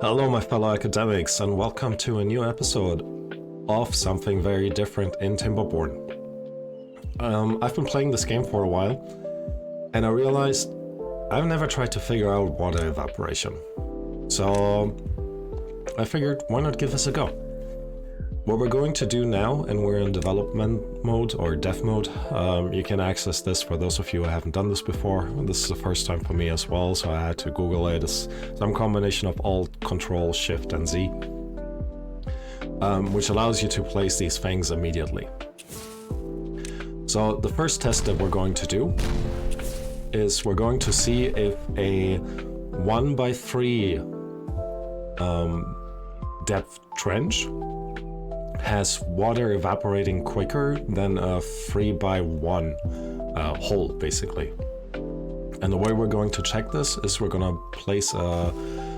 Hello my fellow academics and welcome to a new episode of something very different in Timberborn. I've been playing this game for a while and I realized I've never tried to figure out water evaporation. So I figured why not give this a go. What we're going to do now, and we're in development mode or dev mode, you can access this for those of you who haven't done this before. This is the first time for me as well, so I had to Google it. It's some combination of Alt, Control, Shift and Z, which allows you to place these things immediately. So the first test that we're going to do is we're going to see if a 1x3 depth trench has water evaporating quicker than a 3x1 hole, basically. And the way we're going to check this is we're going to place a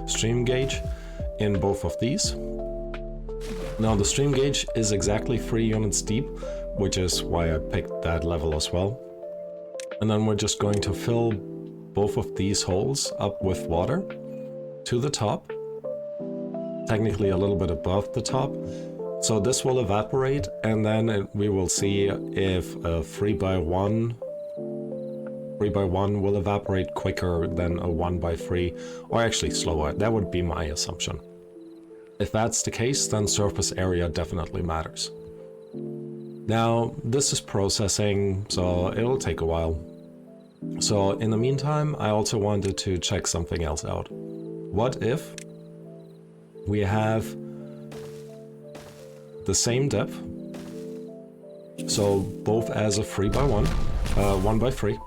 stream gauge in both of these. Now the stream gauge is exactly 3 units deep, which is why I picked that level as well. And then we're just going to fill both of these holes up with water to the top, technically a little bit above the top. So this will evaporate, and then we will see if a 3x1 will evaporate quicker than a 1x3, or actually slower. That would be my assumption. If that's the case, then surface area definitely matters. Now, this is processing, so it'll take a while. So in the meantime, I also wanted to check something else out. What if we have the same depth, so both as a 3x1, 1x3.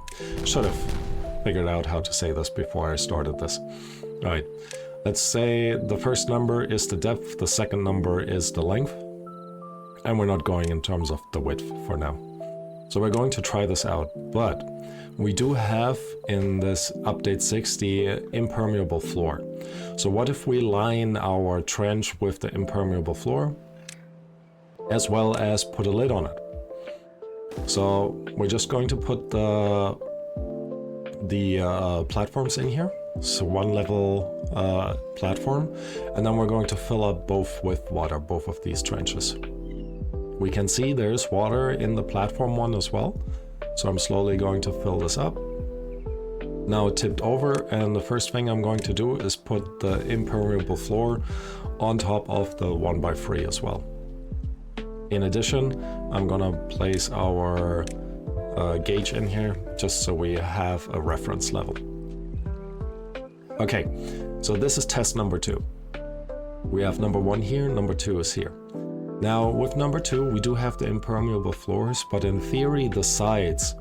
Should have figured out how to say this before I started this. All right, let's say the first number is the depth, the second number is the length, and we're not going in terms of the width for now. So we're going to try this out, but we do have in this update 6 the impermeable floor. So what if we line our trench with the impermeable floor, as well as put a lid on it? So we're just going to put the platforms in here. So one level platform, and then we're going to fill up both with water, both of these trenches. We can see there's water in the platform one as well. So I'm slowly going to fill this up. Now it tipped over, and the first thing I'm going to do is put the impermeable floor on top of the 1x3 as well. In addition, I'm gonna place our gauge in here just so we have a reference level. Okay, so this is test number 2. We have number 1 here, number 2 is here. Now with number 2, we do have the impermeable floors, but in theory the sides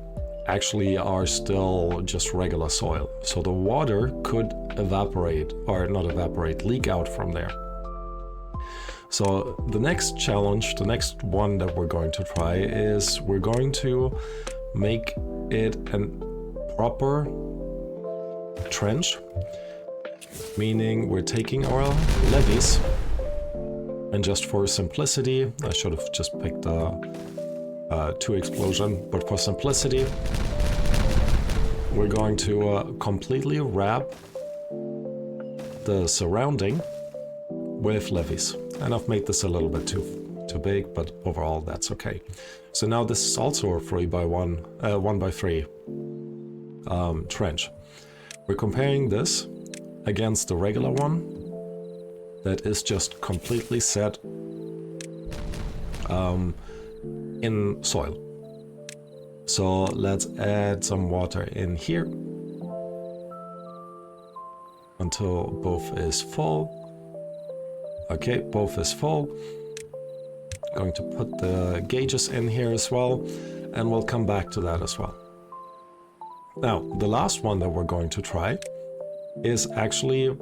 actually are still just regular soil. So the water could evaporate, or not evaporate, leak out from there. So the next challenge, the next one that we're going to try is we're going to make it a proper trench, meaning we're taking our levees, and just for simplicity, I should have just picked a 2 explosion, but for simplicity, we're going to completely wrap the surrounding with levees. And I've made this a little bit too big, but overall that's okay. So now this is also a 3x1, 1x3 trench. We're comparing this against the regular one that is just completely set in soil. So let's add some water in here until both is full. Okay, both is full. Going to put the gauges in here as well, and we'll come back to that as well. Now, the last one that we're going to try is actually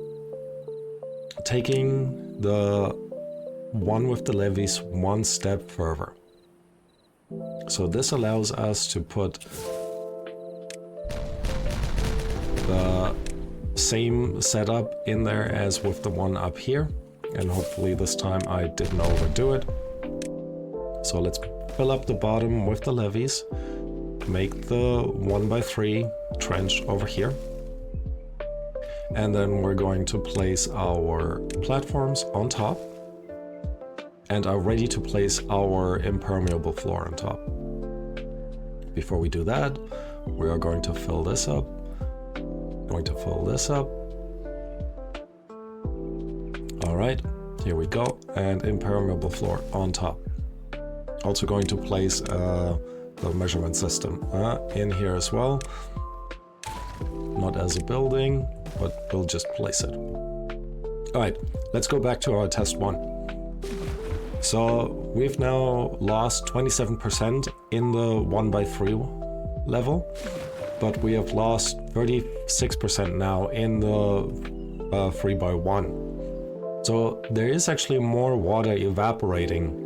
taking the one with the levees one step further. So this allows us to put the same setup in there as with the one up here. And hopefully this time I didn't overdo it. So let's fill up the bottom with the levees, make the 1x3 trench over here. And then we're going to place our platforms on top and are ready to place our impermeable floor on top. Before we do that, we are going to fill this up. All right, here we go, and impermeable floor on top. Also going to place the measurement system in here as well. Not as a building, but we'll just place it. All right, let's go back to our test 1. So we've now lost 27% in the 1x3 level, but we have lost 36% now in the 3x1. So there is actually more water evaporating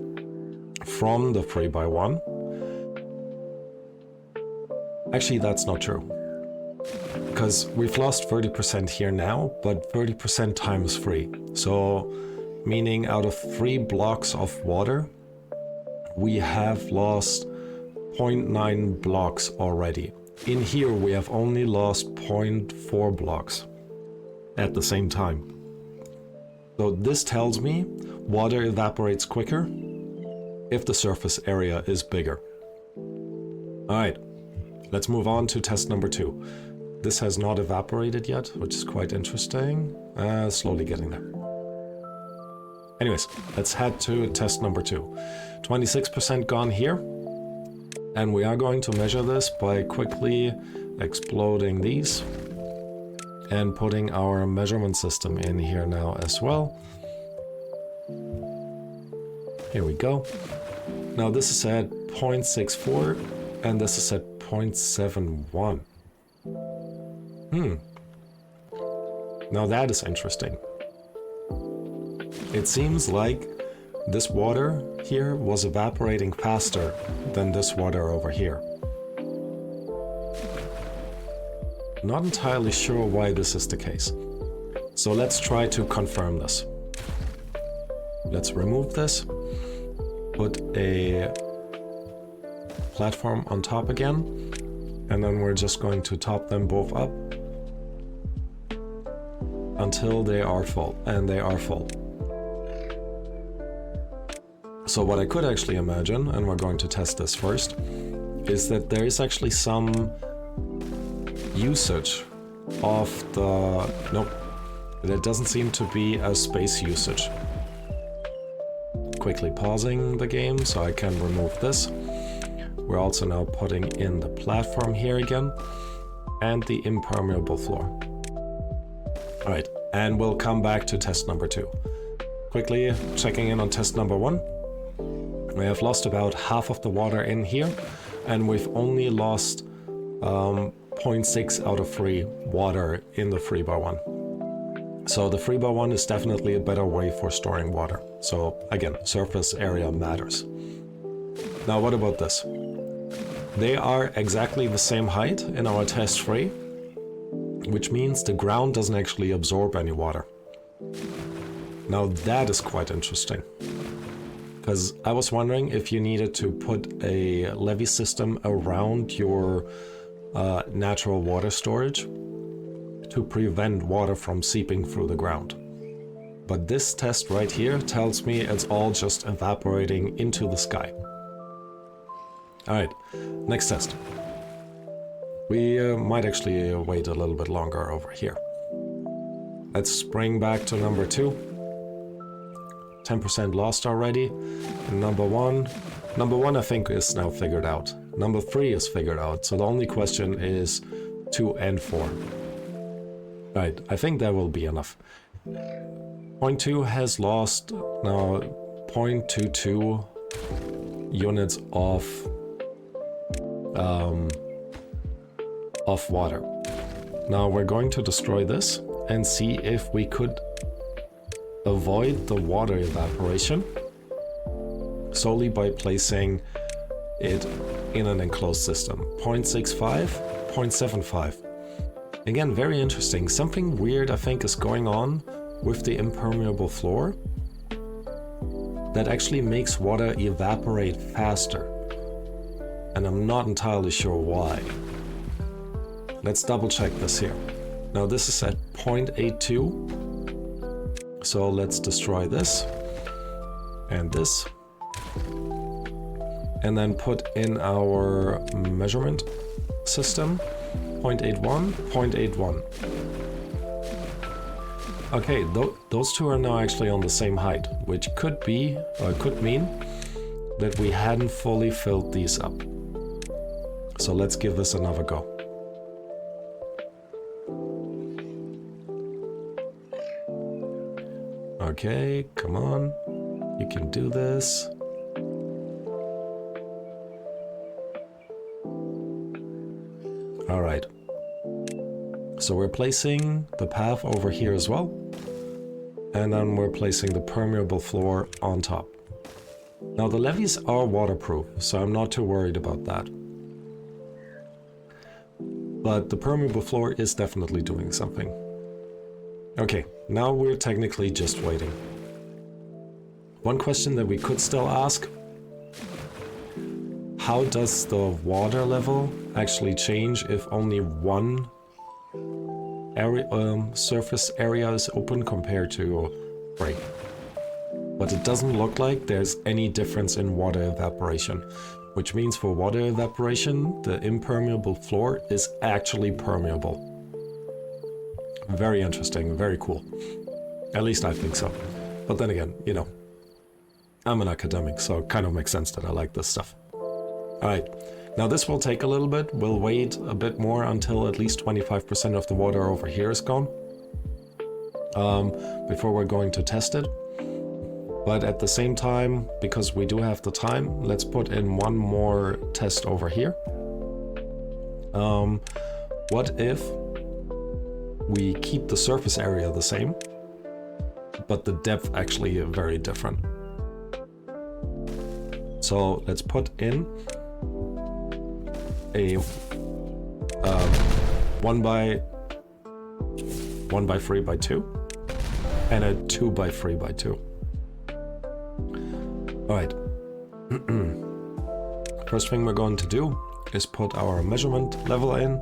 from the 3x1. Actually, that's not true, because we've lost 30% here now, but 30% times 3. So meaning out of 3 blocks of water, we have lost 0.9 blocks already. In here, we have only lost 0.4 blocks at the same time. So this tells me water evaporates quicker if the surface area is bigger. All right, let's move on to test number 2. This has not evaporated yet, which is quite interesting. Slowly getting there. Anyways, let's head to test number 2. 26% gone here. And we are going to measure this by quickly exploding these and putting our measurement system in here now as well. Here we go. Now this is at 0.64 and this is at 0.71. Now that is interesting. It seems like this water here was evaporating faster than this water over here. Not entirely sure why this is the case. So let's try to confirm this. Let's remove this, put a platform on top again, and then we're just going to top them both up until they are full, and they are full. So what I could actually imagine, and we're going to test this first, is that there is actually some usage of the... Nope, there doesn't seem to be a space usage. Quickly pausing the game so I can remove this. We're also now putting in the platform here again, and the impermeable floor. Alright, and we'll come back to test number 2. Quickly checking in on test number 1. We have lost about half of the water in here, and we've only lost 0.6 out of 3 water in the 3x1. So the 3x1 is definitely a better way for storing water. So again, surface area matters. Now what about this? They are exactly the same height in our test 3, which means the ground doesn't actually absorb any water. Now that is quite interesting. Because I was wondering if you needed to put a levee system around your natural water storage to prevent water from seeping through the ground. But this test right here tells me it's all just evaporating into the sky. Alright, next test. We might actually wait a little bit longer over here. Let's spring back to number 2. 10% lost already. And number one I think is now figured out. Number 3 is figured out, so the only question is 2 and 4. Right, I think that will be enough. Point 2 has lost now 0.22 units of water. Now we're going to destroy this and see if we could avoid the water evaporation solely by placing it in an enclosed system. 0.65, 0.75. Again, very interesting. Something weird I think is going on with the impermeable floor that actually makes water evaporate faster. And I'm not entirely sure why. Let's double check this here. Now this is at 0.82. So let's destroy this and this. And then put in our measurement system, 0.81, 0.81. Okay, those two are now actually on the same height, which could be, or could mean, that we hadn't fully filled these up. So let's give this another go. Okay, come on, you can do this. All right. So we're placing the path over here as well. And then we're placing the permeable floor on top. Now the levees are waterproof, so I'm not too worried about that. But the permeable floor is definitely doing something. Okay, now we're technically just waiting. One question that we could still ask: how does the water level actually change if only one area, surface area is open compared to 3? But it doesn't look like there's any difference in water evaporation, which means for water evaporation, the impermeable floor is actually permeable. Very interesting, very cool. At least I think so. But then again, you know, I'm an academic, so it kind of makes sense that I like this stuff. Alright, now this will take a little bit. We'll wait a bit more until at least 25% of the water over here is gone. Before we're going to test it. But at the same time, because we do have the time, let's put in one more test over here. What if we keep the surface area the same, but the depth actually very different? So let's put in a 1 by 3 by 2 and a 2 by 3 by 2. Alright. First thing we're going to do is put our measurement level in,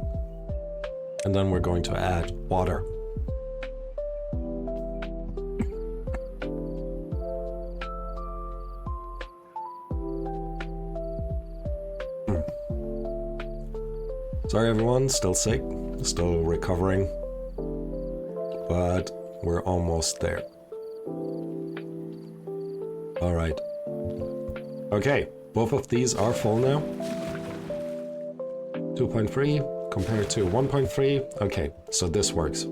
and then we're going to add water. Sorry everyone, still sick, still recovering, but we're almost there. Alright. Okay, both of these are full now. 2.3 compared to 1.3. Okay, so this works.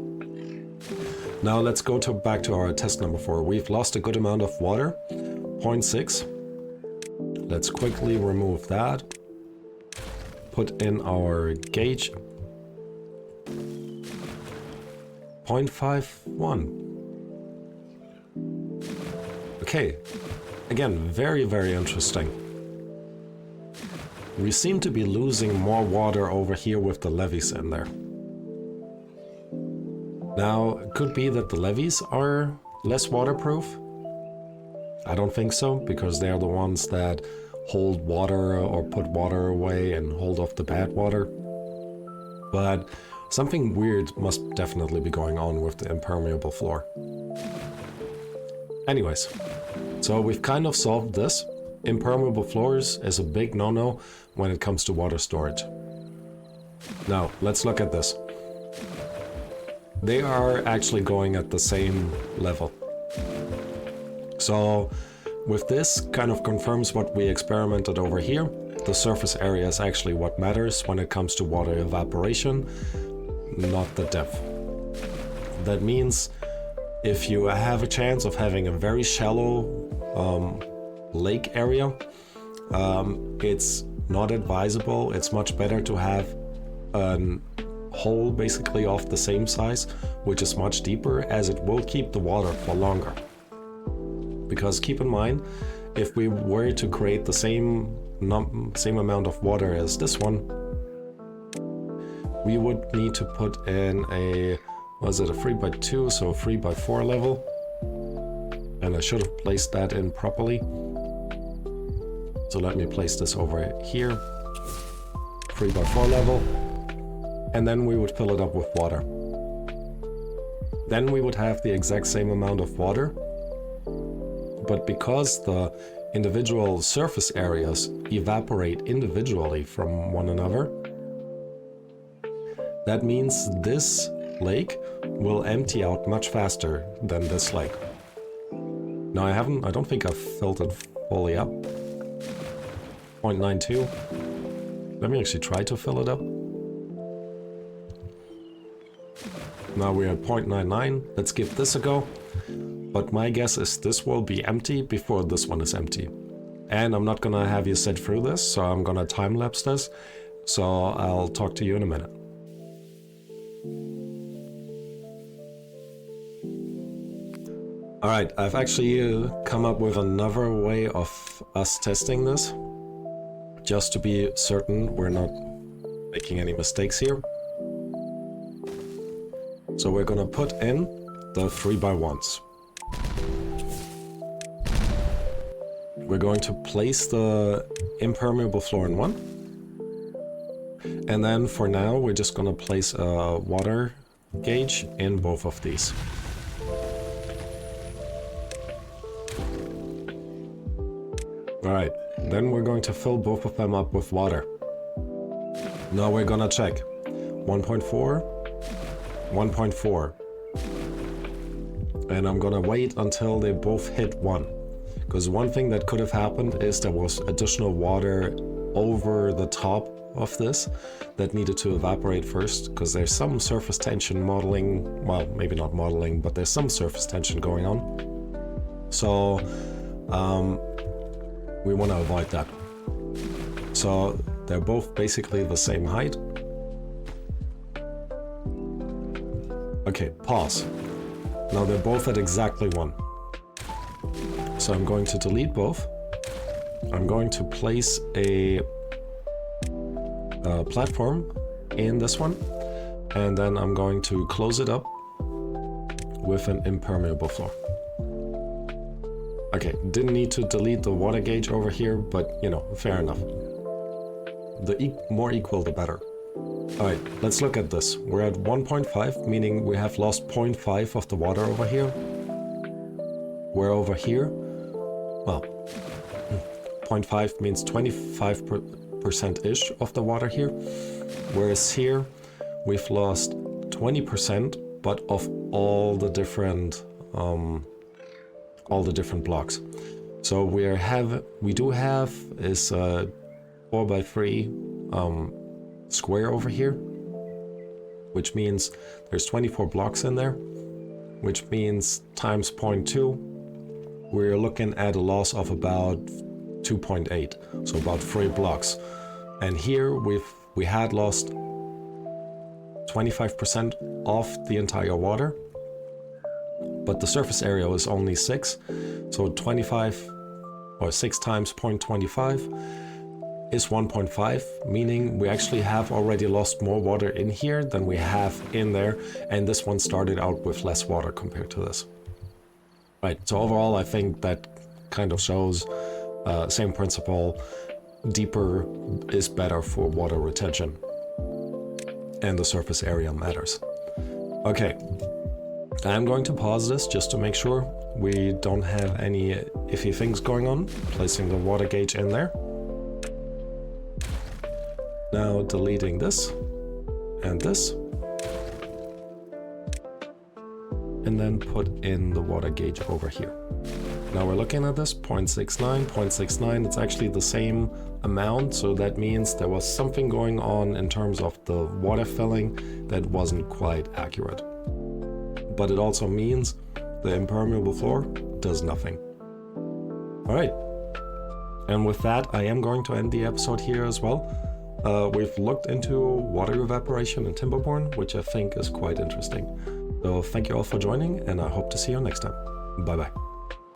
Now let's go back to our test number 4. We've lost a good amount of water, 0.6. Let's quickly remove that. Put in our gauge, 0.51. Okay, again, very, very interesting. We seem to be losing more water over here with the levees in there. Now, it could be that the levees are less waterproof. I don't think so, because they're the ones that hold water or put water away and hold off the bad water. But something weird must definitely be going on with the impermeable floor. Anyways, so we've kind of solved this. Impermeable floors is a big no-no when it comes to water storage. Now, let's look at this. They are actually going at the same level. So with this, kind of confirms what we experimented over here. The surface area is actually what matters when it comes to water evaporation, not the depth. That means if you have a chance of having a very shallow lake area, it's not advisable. It's much better to have a hole basically of the same size, which is much deeper, as it will keep the water for longer. Because keep in mind, if we were to create the same amount of water as this one, we would need to put in a, was it a 3 by 2, so a 3 by 4 level. And I should have placed that in properly. So let me place this over here, 3 by 4 level. And then we would fill it up with water. then we would have the exact same amount of water. But because the individual surface areas evaporate individually from one another, that means this lake will empty out much faster than this lake. Now I don't think I've filled it fully up. 0.92. Let me actually try to fill it up. Now we're at 0.99. Let's give this a go. But my guess is this will be empty before this one is empty. And I'm not gonna have you sit through this, so I'm gonna time-lapse this. So I'll talk to you in a minute. Alright, I've actually come up with another way of us testing this. Just to be certain we're not making any mistakes here. So we're gonna put in the 3x1s. We're going to place the impermeable floor in one. And then for now, we're just gonna place a water gauge in both of these. Alright, then we're going to fill both of them up with water. Now we're gonna check. 1.4, 1.4. And I'm gonna wait until they both hit 1. Because one thing that could have happened is there was additional water over the top of this that needed to evaporate first, because there's some surface tension modeling, well, maybe not modeling, but there's some surface tension going on. So, we want to avoid that. So they're both basically the same height. Okay, pause. Now they're both at exactly 1. So I'm going to delete both. I'm going to place a platform in this one, and then I'm going to close it up with an impermeable floor. Okay, didn't need to delete the water gauge over here, but you know, fair enough. The more equal, the better. Alright, let's look at this. We're at 1.5, meaning we have lost 0.5 of the water over here. We're over here, well, 0.5 means 25%-ish of the water here. Whereas here, we've lost 20%, but of all the different blocks. So we do have is a 4x3 square over here, which means there's 24 blocks in there, which means times 0.2, we're looking at a loss of about 2.8, so about 3 blocks. And here we had lost 25% of the entire water, but the surface area was only 6, so 25 or 6 times 0.25 is 1.5, meaning we actually have already lost more water in here than we have in there, and this one started out with less water compared to this. Right, so overall I think that kind of shows same principle, deeper is better for water retention, and the surface area matters. Okay. I'm going to pause this just to make sure we don't have any iffy things going on, placing the water gauge in there. Now deleting this and this. And then put in the water gauge over here. Now we're looking at this, 0.69, 0.69, it's actually the same amount, so that means there was something going on in terms of the water filling that wasn't quite accurate. But it also means the impermeable floor does nothing. Alright, and with that I am going to end the episode here as well. We've looked into water evaporation in Timberborn, which I think is quite interesting. So thank you all for joining, and I hope to see you next time. Bye bye.